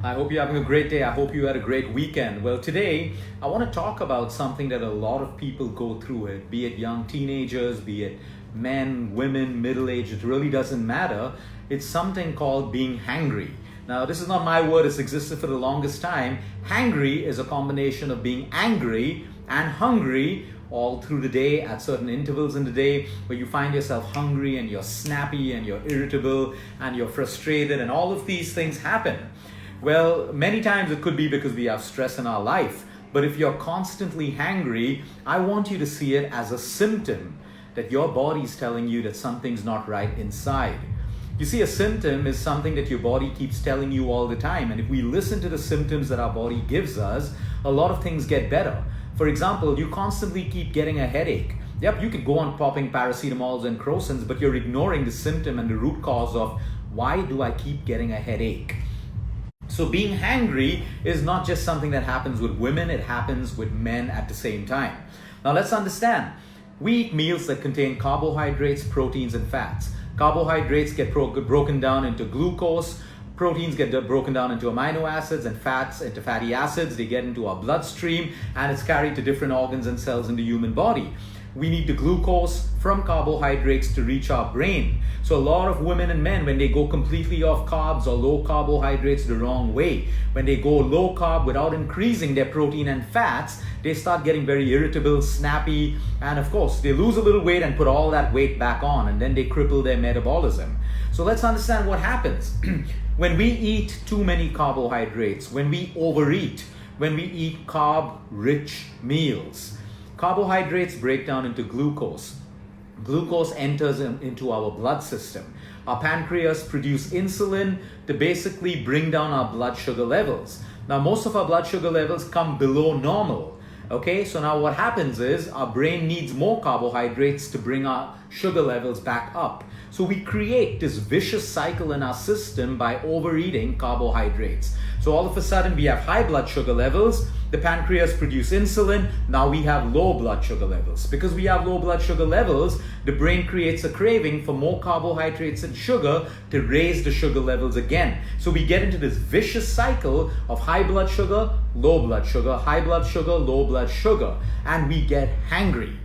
I hope you're having a great day. I hope you had a great weekend. Well, today I want to talk about something that a lot of people go through it, be it young teenagers, be it men, women, middle-aged, it really doesn't matter. It's something called being hangry. Now, this is not my word, it's existed for the longest time. Hangry is a combination of being angry and hungry all through the day at certain intervals in the day where you find yourself hungry and you're snappy and you're irritable and you're frustrated and all of these things happen. Well, many times it could be because we have stress in our life, but if you're constantly hangry, I want you to see it as a symptom that your body's telling you that something's not right inside. You see, a symptom is something that your body keeps telling you all the time, and if we listen to the symptoms that our body gives us, a lot of things get better. For example, you constantly keep getting a headache. Yep, you could go on popping paracetamols and Crocins, but you're ignoring the symptom and the root cause of why do I keep getting a headache? So being hangry is not just something that happens with women, it happens with men at the same time. Now let's understand, we eat meals that contain carbohydrates, proteins, and fats. Carbohydrates get broken down into glucose, proteins get broken down into amino acids, and fats into fatty acids. They get into our bloodstream and it's carried to different organs and cells in the human body. We need the glucose from carbohydrates to reach our brain. So a lot of women and men, when they go completely off carbs or low carbohydrates the wrong way, when they go low carb without increasing their protein and fats, they start getting very irritable, snappy, and of course they lose a little weight and put all that weight back on, and then they cripple their metabolism. So let's understand what happens. When we eat too many carbohydrates, when we overeat, when we eat carb-rich meals, carbohydrates break down into glucose. Glucose enters into our blood system. Our pancreas produce insulin to basically bring down our blood sugar levels. Now, most of our blood sugar levels come below normal. Okay, so now what happens is our brain needs more carbohydrates to bring our sugar levels back up. So we create this vicious cycle in our system by overeating carbohydrates. So all of a sudden we have high blood sugar levels, the pancreas produce insulin, now we have low blood sugar levels. Because we have low blood sugar levels, the brain creates a craving for more carbohydrates and sugar to raise the sugar levels again. So we get into this vicious cycle of high blood sugar, low blood sugar, high blood sugar, low blood sugar, and we get hangry.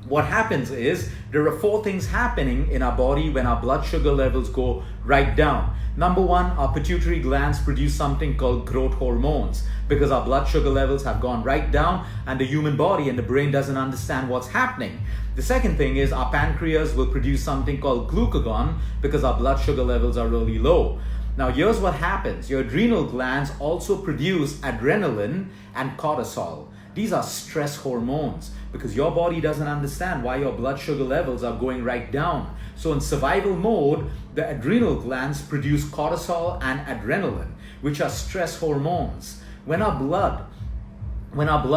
What happens is there are 4 things happening in our body when our blood sugar levels go right down. Number 1, our pituitary glands produce something called growth hormones because our blood sugar levels have gone right down and the human body and the brain doesn't understand what's happening. The second thing is our pancreas will produce something called glucagon because our blood sugar levels are really low. Now here's what happens. Your adrenal glands also produce adrenaline and cortisol. These are stress hormones because your body doesn't understand why your blood sugar levels are going right down. So in survival mode, the adrenal glands produce cortisol and adrenaline, which are stress hormones. When our blood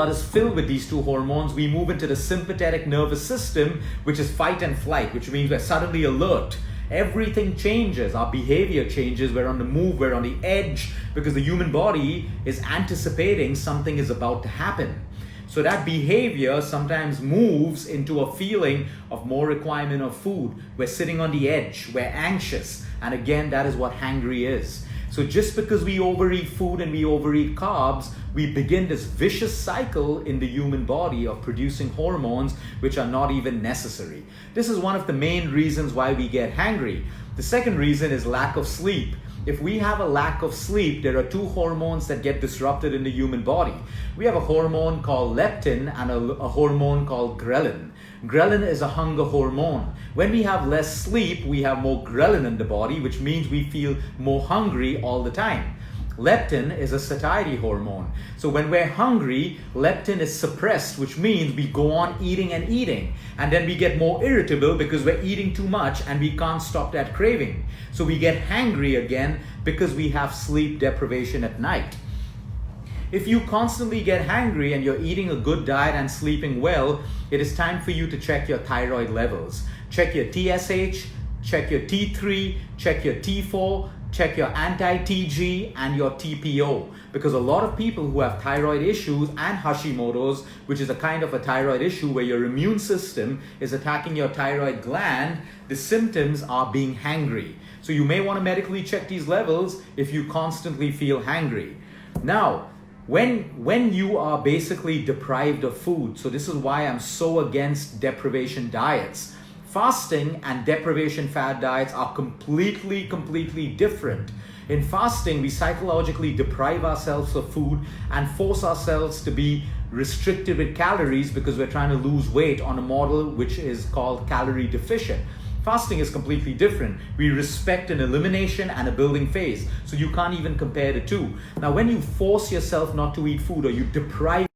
is filled with these 2 hormones, we move into the sympathetic nervous system, which is fight and flight, which means we're suddenly alert. Everything changes, our behavior changes, we're on the move, we're on the edge, because the human body is anticipating something is about to happen. So that behavior sometimes moves into a feeling of more requirement of food. We're sitting on the edge, we're anxious, and again, that is what hangry is. So just because we overeat food and we overeat carbs, we begin this vicious cycle in the human body of producing hormones which are not even necessary. This is one of the main reasons why we get hangry. The second reason is lack of sleep. If we have a lack of sleep, there are 2 hormones that get disrupted in the human body. We have a hormone called leptin and a hormone called ghrelin. Ghrelin is a hunger hormone. When we have less sleep, we have more ghrelin in the body, which means we feel more hungry all the time. Leptin is a satiety hormone. So when we're hungry, leptin is suppressed, which means we go on eating and eating. And then we get more irritable because we're eating too much and we can't stop that craving. So we get hangry again because we have sleep deprivation at night. If you constantly get hangry and you're eating a good diet and sleeping well, it is time for you to check your thyroid levels. Check your TSH, check your T3, check your T4, check your anti-TG and your TPO, because a lot of people who have thyroid issues and Hashimoto's, which is a kind of a thyroid issue where your immune system is attacking your thyroid gland, the symptoms are being hangry. So So you may want to medically check these levels if you constantly feel hangry. Now, when you are basically deprived of food, so this is why I'm so against deprivation diets. Fasting and deprivation fad diets are completely different. In fasting, we psychologically deprive ourselves of food and force ourselves to be restricted with calories because we're trying to lose weight on a model which is called calorie deficient. Fasting is completely different. We respect an elimination and a building phase. So you can't even compare the two. Now, when you force yourself not to eat food, or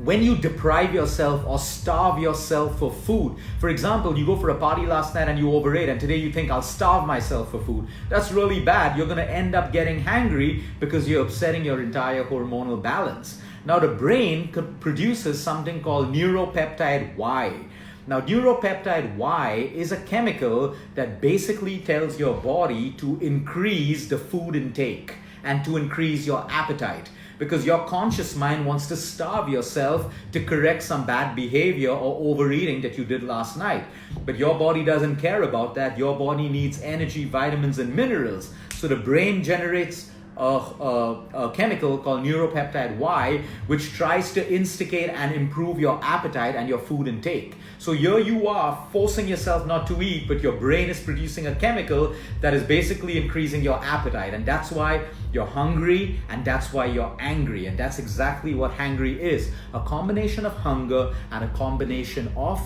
when you deprive yourself or starve yourself for food, for example, you go for a party last night and you overate, and today you think, I'll starve myself for food. That's really bad. You're going to end up getting hangry because you're upsetting your entire hormonal balance. Now, the brain produces something called neuropeptide Y. Now, neuropeptide Y is a chemical that basically tells your body to increase the food intake and to increase your appetite, because your conscious mind wants to starve yourself to correct some bad behavior or overeating that you did last night. But your body doesn't care about that. Your body needs energy, vitamins, and minerals. So the brain generates a chemical called neuropeptide Y, which tries to instigate and improve your appetite and your food intake. So here you are forcing yourself not to eat, but your brain is producing a chemical that is basically increasing your appetite. And that's why you're hungry, and that's why you're angry. And that's exactly what hangry is. A combination of hunger and a combination of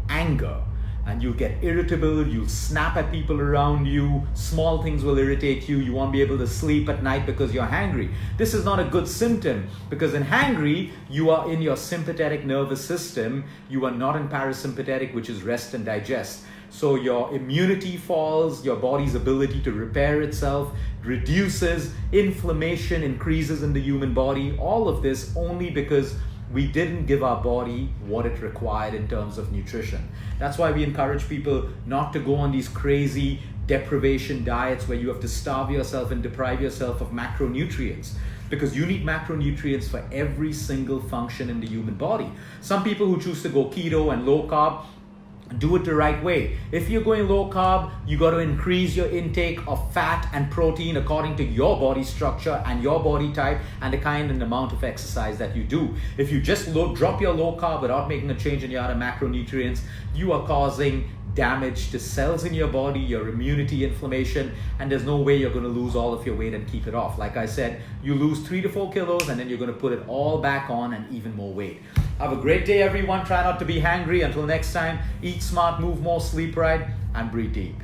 anger. And you'll get irritable, you'll snap at people around you, small things will irritate you, you won't be able to sleep at night because you're hangry. This is not a good symptom, because in hangry, you are in your sympathetic nervous system, you are not in parasympathetic, which is rest and digest. So your immunity falls, your body's ability to repair itself reduces, inflammation increases in the human body, all of this only because we didn't give our body what it required in terms of nutrition. That's why we encourage people not to go on these crazy deprivation diets where you have to starve yourself and deprive yourself of macronutrients, because you need macronutrients for every single function in the human body. Some people who choose to go keto and low carb do it the right way. If you're going low carb, you got to increase your intake of fat and protein according to your body structure and your body type and the kind and amount of exercise that you do. If you just drop your low carb without making a change in your other macronutrients, you are causing damage to cells in your body, your immunity, inflammation, and there's no way you're going to lose all of your weight and keep it off. Like I said, you lose 3 to 4 kilos and then you're going to put it all back on and even more weight. Have a great day, everyone. Try not to be hangry. Until next time, eat smart, move more, sleep right, and breathe deep.